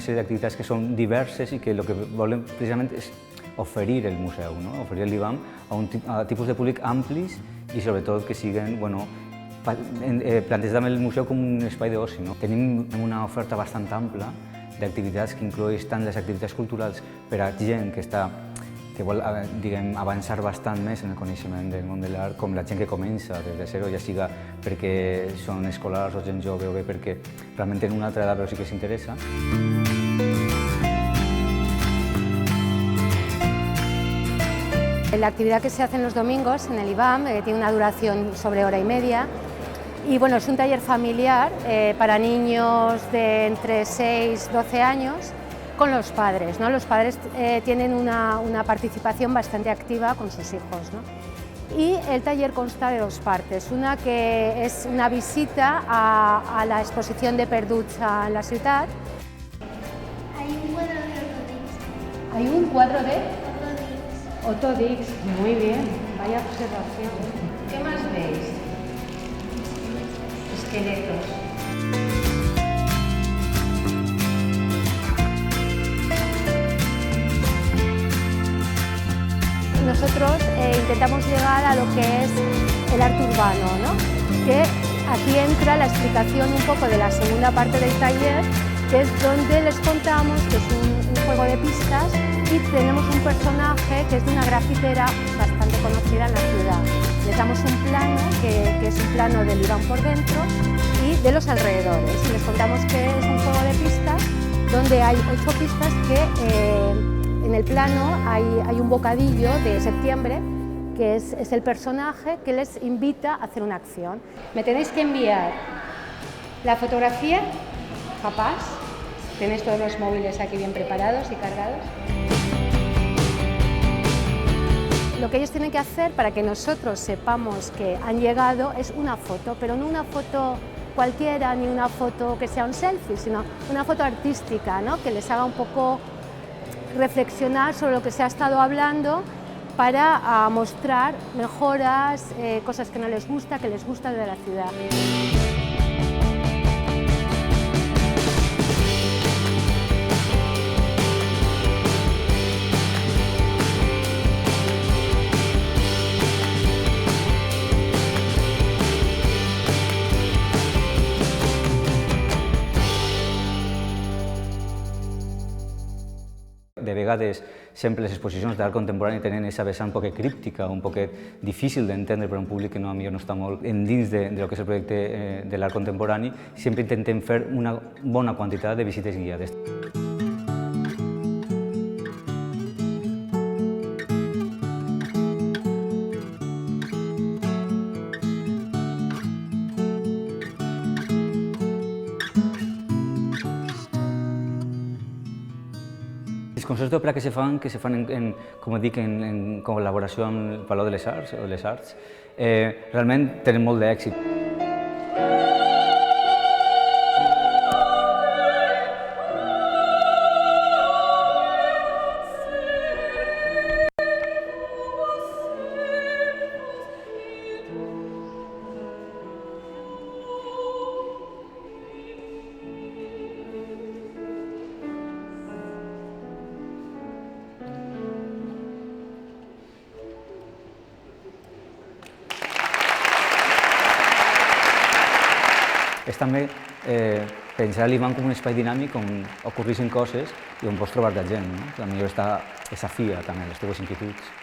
sèrie d'activitats que són diverses i que el que volen precisament és oferir el museu, no? Oferir el l'IBAM a tipus de públic amplis i sobretot que siguin plantejar també el museu com un espai d'oci. Tenim una oferta bastant ampla d'activitats que incloïs tant les activitats culturals per a gent que vol avançar bastant més en el coneixement del món de l'art, com la gent que comença des de zero, ja siga perquè són escolars o gent jove o bé perquè realment tenen una altra edat però sí que s'interessa. La actividad que se hace en los domingos en el IBAM tiene una duración sobre hora y media y bueno, es un taller familiar para niños de entre 6 y 12 años con los padres, ¿no? Los padres tienen una participación bastante activa con sus hijos, ¿no? Y el taller consta de dos partes, una que es una visita a la exposición de Perducha en la ciudad. Hay un cuadro de ¿Hay un cuadro de? Otodix, muy bien, vaya observación. ¿Qué más veis? Esqueletos. Nosotros intentamos llegar a lo que es el arte urbano, ¿no? Que aquí entra la explicación un poco de la segunda parte del taller, que es donde les contamos que es un juego de pistas y tenemos un personaje que es de una grafitera bastante conocida en la ciudad. Les damos un plano, que es un plano del IBAM por dentro y de los alrededores. Y les contamos que es un juego de pistas donde hay 8 pistas que en el plano hay un bocadillo de septiembre que es el personaje que les invita a hacer una acción. Me tenéis que enviar la fotografía, papás. Tenéis todos los móviles aquí bien preparados y cargados. Lo que ellos tienen que hacer para que nosotros sepamos que han llegado es una foto, pero no una foto cualquiera ni una foto que sea un selfie, sino una foto artística, ¿no? Que les haga un poco reflexionar sobre lo que se ha estado hablando para mostrar mejoras, cosas que no les gusta, que les gusta de la ciudad. De vegades, sempre les exposicions d'art contemporani tenen aquesta vessant un poc críptica, un poc difícil d'entendre per a un públic que potser no està molt endins de lo que és el projecte de l'art contemporani. Sempre intentem fer una bona quantitat de visites guiades. Els concerts d'òpera que se fan com dic, en col·laboració amb el Palau de les Arts o les Arts, realment tenen molt d'èxit. És també pensar l'IBAM com un espai dinàmic on ocorrissin coses i on pots trobar-te gent, no? Potser està esa fia també, les teves inquietuds.